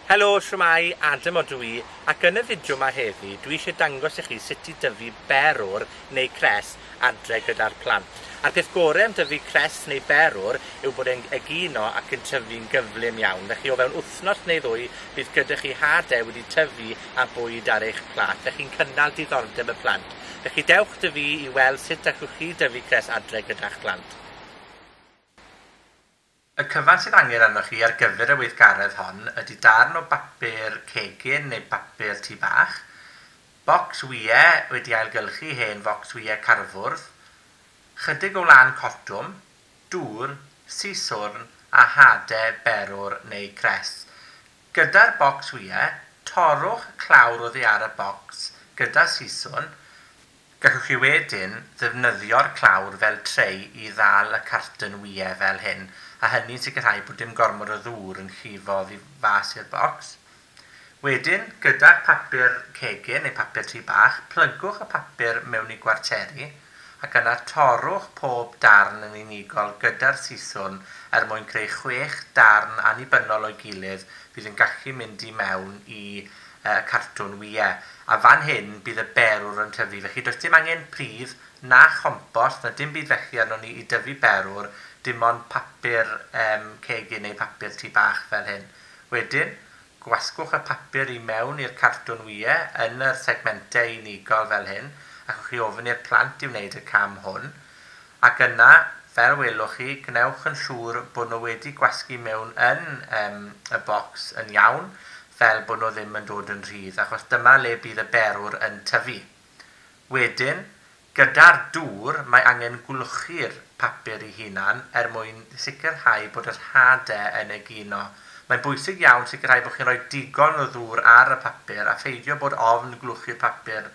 Helo, shwmai, Adam ydw i, ac yn y fideo yma heddi, dwi eisiau dangos i chi sut i dyfu berwr neu cres adre gyda'r plant. A'r peth gorau am dyfu cres neu berwr yw bod e'n egino ac yn tyfu'n gyflym iawn. Felly o fewn wythnos neu ddwy, bydd gyda chi hadau wedi tyfu a bwyd ar eich plat. Felly chi'n cynnal diddordeb y plant. Felly dewch dy fi i weld sut allwch chi dyfu cres adre gyda'ch plant. Y cyfan sydd angen arnoch chi ar gyfer y weithgaredd hon ydy darn o bapur cegin neu bapur tu bach, bocs wyau wedi ailgylchu hen bocs wyau carfwrdd, chydig o lan cotwm, dŵr, siswrn a hadau berwr neu cres. Gyda'r bocs wyau, torrwch clawr oddi ar y bocs gyda siswrn. Gallwch chi wedyn ddefnyddio'r clawr fel trei i ddal y cartyn wyau fel hyn, a hynny'n sicrhau bod dim gormod o ddŵr yn llifo oddi fas i'r bocs. Wedyn, gyda'r papur cegin neu papur tu bach, plygwch y papur mewn i gwarteri, ac yna torrwch pob darn yn unigol gyda'r siswrn mwyn creu 6 darn annibynnol o'i gilydd fydd yn gallu mynd i mewn i cartwn wyau. A fan hyn bydd y berwr yn tyfu. Felly does dim angen pridd na chompost, na dim byd felly arno ni i dyfu berwr, dim ond papur cegin neu papur tu bach fel hyn. Wedyn, gwasgwch y papur i mewn i'r cartwn wyau yn y segmentau unigol fel hyn, ac chi ofyn i'r plant i wneud y cam hwn. Ac yna, fel welwch chi, gwnewch yn siŵr bod nhw wedi gwasgu mewn yn y bocs yn iawn, fel bod nhw ddim yn dod yn rhydd, achos dyma le bydd y berwr yn tyfu. Wedyn, gyda'r dŵr, mae angen gwlwchu'r papur ei hunan mwyn sicrhau bod yr hadau yn egino. Mae'n bwysig iawn sicrhau bod chi'n rhoi digon o ddŵr ar y papur a pheidio bod ofn glwchu'r papur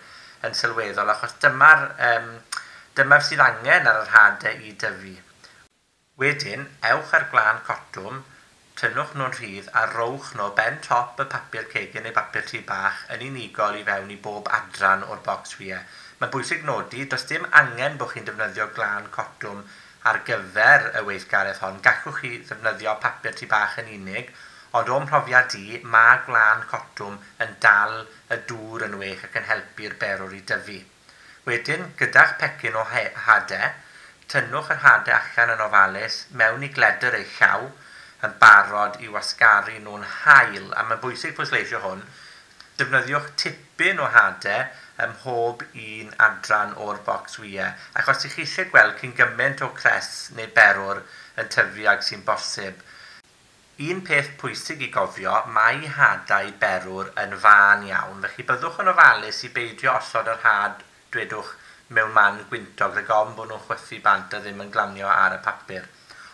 yn sylweddol, achos dyma sydd angen ar yr hadau i dyfu. Wedyn, ewch ar glan cotwm, tynnwch nhw'n rhydd a rowch nhw ben top y papur cegin neu papur tu bach yn unigol i fewn i bob adran o'r bocs wyau. Mae'n bwysig nodi, does dim angen bod chi'n defnyddio glan cotwm ar gyfer y weithgaredd hon. Gallwch chi ddefnyddio papur tu bach yn unig, ond o'n profiad i, mae glan cotwm yn dal y dŵr yn well ac yn helpu'r berwr i dyfu. Wedyn, gyda'ch pecyn o hadau, tynnwch yr hadau allan yn ofalus mewn i gledr eich llaw, yn barod i wasgaru nhw'n hael, a mae'n bwysig pwysleisio hwn, defnyddiwch tipyn o hadau ym mhob un adran o'r bocs wyau, ac os ych chi eisiau gweld cyn gymaint o cres neu berwr yn tyfu ag sy'n bosib. Un peth pwysig i gofio, mae hadau berwr yn fan iawn, felly byddwch yn ofalus i beidio osod yr had, dwedwch, mewn man gwyntog, rhag ofn bod nhw'n chwythu bant a ddim yn glanio ar y papur.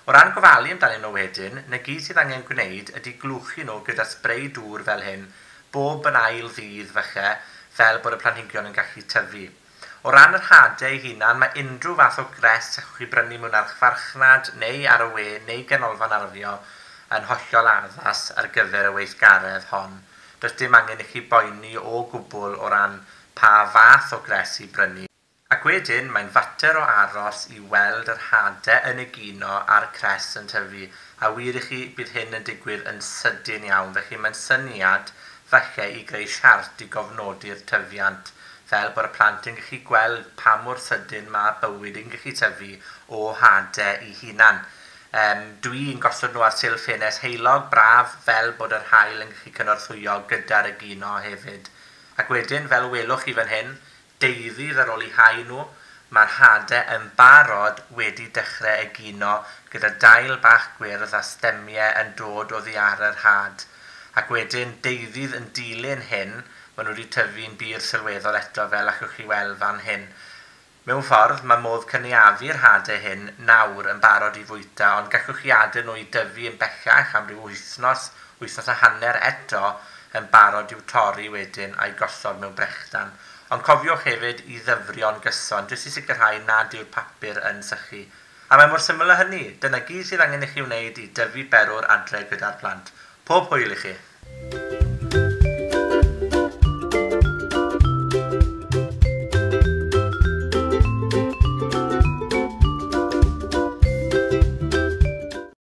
O ran gofalu amdanyn nhw wedyn, na gyd sydd angen gwneud ydy glwchu nhw gyda sbrei dŵr fel hyn, bob yn ail ddydd falle, fel bod y planhigion yn gallu tyfu. O ran yr hadau ei hunan, mae unrhyw fath o gres allwch chi brynu mewn archfarchnad neu ar y we neu ganolfan arddio yn hollol addas ar gyfer y weithgaredd hon. Does dim angen i chi boeni o gwbl o ran pa fath o gres i brynu. Ac wedyn, mae'n fater o aros i weld yr hadau yn egino a'r cres yn tyfu, a wir i chi bydd hyn yn digwydd yn sydyn iawn, felly mae'n syniad falle i greu siart i gofnodi'r tyfiant, fel bod y plant yn gallu gweld pa mor sydyn mae bywyd yn gallu tyfu o hadau ei hunan. Dwi'n gosod nhw ar silff ffenest heulog braf fel bod yr haul yn gallu cynorthwyo gyda'r egino hefyd. Ac wedyn, fel welwch chi fan hyn, deuddydd ar ôl i hau nhw, mae'r hadau yn barod wedi dechrau egino gyda dail bach gwyrdd a stemiau yn dod oddi ar yr had. Ac wedyn deuddydd yn dilyn hyn, maen nhw wedi tyfu'n bur sylweddol eto fel allwch chi weld fan hyn. Mewn ffordd, mae modd cynaeafu'r hadau hyn nawr yn barod i fwyta, ond gallwch chi adael nhw i dyfu yn bellach am ryw wythnos a hanner eto yn barod i'w torri wedyn a'i gosod mewn brechdan. Ond cofiwch hefyd i ddyfrio'n gyson, jyst i sicrhau nad yw'r papur yn sychu. A mae mor syml â hynny, dyna gyd sydd angen i chi wneud i dyfu berwr adre gyda'r plant. Pob hwyl i chi!